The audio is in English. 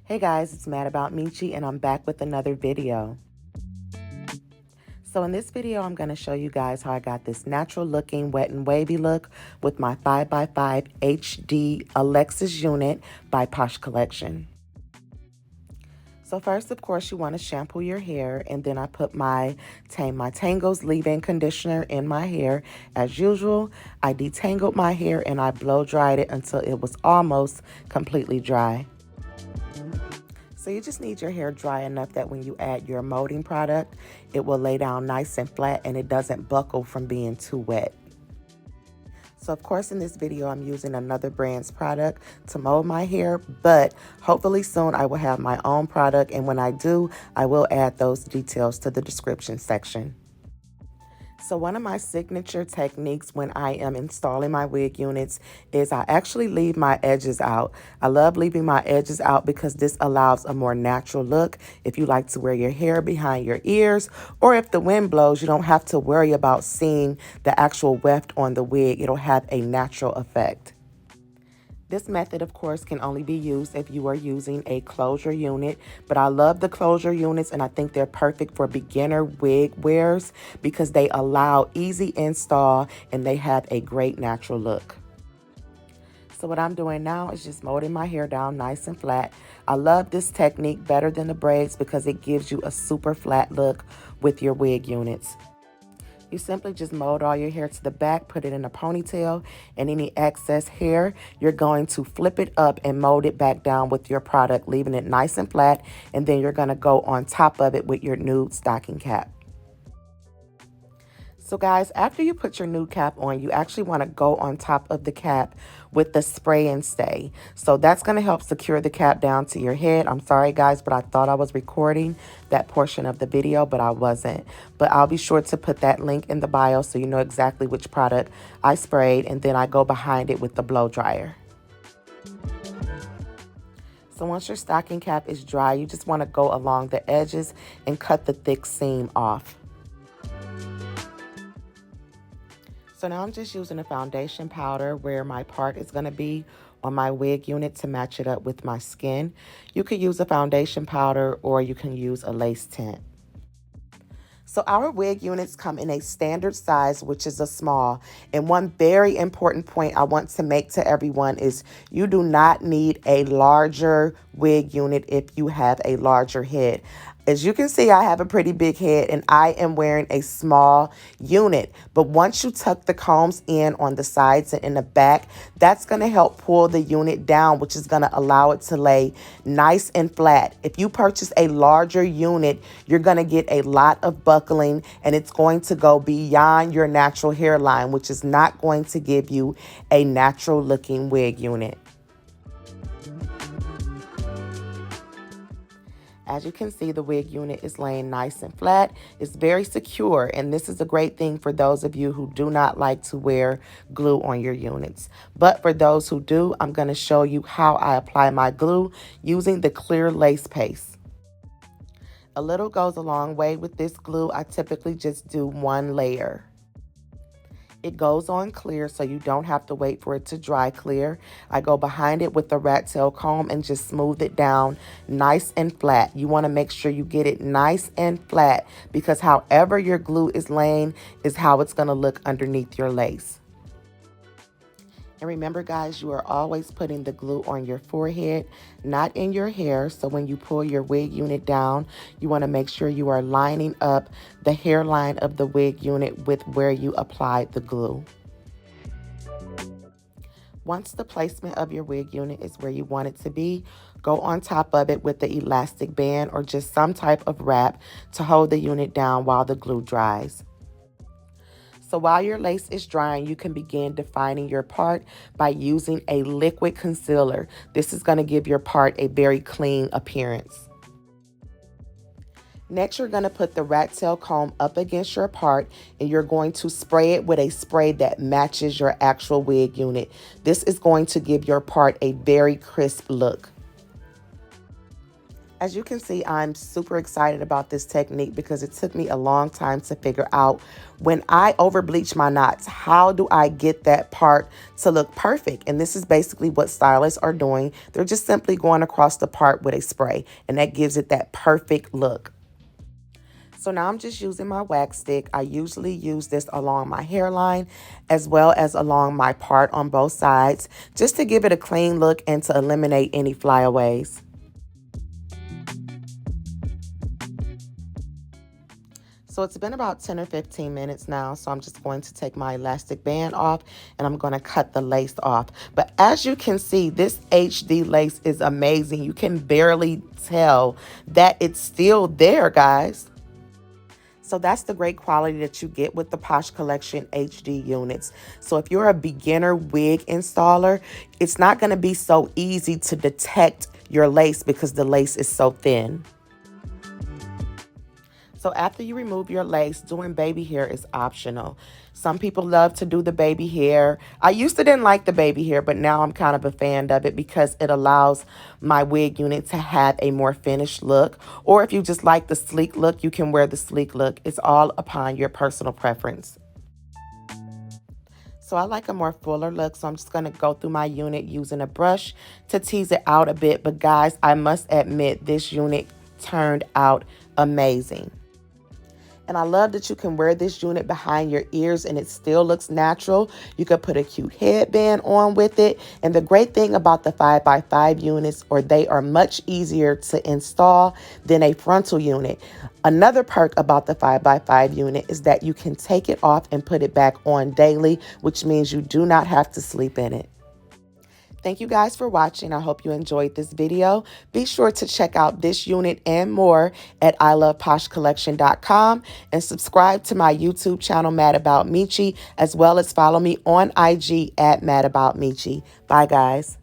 Hey guys, it's Mad About Michi and I'm back with another video. So in this video, I'm going to show you guys how I got this natural looking wet and wavy look with my 5x5 HD Alexis unit by Posh Collection. So first, of course, you want to shampoo your hair, and then I put my Tame My Tangles leave-in conditioner in my hair. As usual, I detangled my hair and I blow dried it until it was almost completely dry. So you just need your hair dry enough that when you add your molding product, it will lay down nice and flat and it doesn't buckle from being too wet. So of course in this video, I'm using another brand's product to mold my hair, but hopefully soon I will have my own product, and when I do, I will add those details to the description section. So one of my signature techniques when I am installing my wig units is I actually leave my edges out. I love leaving my edges out because this allows a more natural look. If you like to wear your hair behind your ears, or if the wind blows, you don't have to worry about seeing the actual weft on the wig. It'll have a natural effect. This method, of course, can only be used if you are using a closure unit, but I love the closure units and I think they're perfect for beginner wig wearers because they allow easy install and they have a great natural look. So what I'm doing now is just molding my hair down nice and flat. I love this technique better than the braids because it gives you a super flat look with your wig units. You simply just mold all your hair to the back, put it in a ponytail, and any excess hair, you're going to flip it up and mold it back down with your product, leaving it nice and flat, and then you're going to go on top of it with your nude stocking cap. So guys, after you put your new cap on, you actually want to go on top of the cap with the spray and stay. So that's going to help secure the cap down to your head. I'm sorry guys, but I thought I was recording that portion of the video, but I wasn't. But I'll be sure to put that link in the bio so you know exactly which product I sprayed, and then I go behind it with the blow dryer. So once your stocking cap is dry, you just want to go along the edges and cut the thick seam off. So now I'm just using a foundation powder where my part is going to be on my wig unit to match it up with my skin. You could use a foundation powder or you can use a lace tint. So our wig units come in a standard size, which is a small. And one very important point I want to make to everyone is you do not need a larger wig unit if you have a larger head. As you can see, I have a pretty big head and I am wearing a small unit. But once you tuck the combs in on the sides and in the back, that's going to help pull the unit down, which is going to allow it to lay nice and flat. If you purchase a larger unit, you're going to get a lot of buckling and it's going to go beyond your natural hairline, which is not going to give you a natural looking wig unit. As you can see, the wig unit is laying nice and flat. It's very secure, and this is a great thing for those of you who do not like to wear glue on your units. But for those who do, I'm going to show you how I apply my glue using the clear lace paste. A little goes a long way with this glue. I typically just do one layer. It goes on clear, so you don't have to wait for it to dry clear. I go behind it with the rat tail comb and just smooth it down nice and flat. You want to make sure you get it nice and flat because however your glue is laying is how it's going to look underneath your lace. And remember guys, you are always putting the glue on your forehead, not in your hair. So when you pull your wig unit down, you want to make sure you are lining up the hairline of the wig unit with where you applied the glue. Once the placement of your wig unit is where you want it to be, go on top of it with the elastic band or just some type of wrap to hold the unit down while the glue dries. So while your lace is drying, you can begin defining your part by using a liquid concealer. This is going to give your part a very clean appearance. Next, you're going to put the rat tail comb up against your part and you're going to spray it with a spray that matches your actual wig unit. This is going to give your part a very crisp look. As you can see, I'm super excited about this technique because it took me a long time to figure out when I over bleach my knots, how do I get that part to look perfect? And this is basically what stylists are doing. They're just simply going across the part with a spray, and that gives it that perfect look. So now I'm just using my wax stick. I usually use this along my hairline as well as along my part on both sides, just to give it a clean look and to eliminate any flyaways. So it's been about 10 or 15 minutes now, so I'm just going to take my elastic band off and I'm going to cut the lace off. But as you can see, this HD lace is amazing. You can barely tell that it's still there, guys. So that's the great quality that you get with the Posh Collection HD units. So if you're a beginner wig installer, it's not going to be so easy to detect your lace because the lace is so thin. So after you remove your lace, doing baby hair is optional. Some people love to do the baby hair. I used to didn't like the baby hair, but now I'm kind of a fan of it because it allows my wig unit to have a more finished look. Or if you just like the sleek look, you can wear the sleek look. It's all upon your personal preference. So I like a more fuller look, so I'm just going to go through my unit using a brush to tease it out a bit. But guys, I must admit, this unit turned out amazing. And I love that you can wear this unit behind your ears and it still looks natural. You could put a cute headband on with it. And the great thing about the 5x5 units, or they are much easier to install than a frontal unit. Another perk about the 5x5 unit is that you can take it off and put it back on daily, which means you do not have to sleep in it. Thank you guys for watching. I hope you enjoyed this video. Be sure to check out this unit and more at iloveposhcollection.com and subscribe to my YouTube channel, Mad About Meechie, as well as follow me on IG at Mad About Meechie. Bye, guys.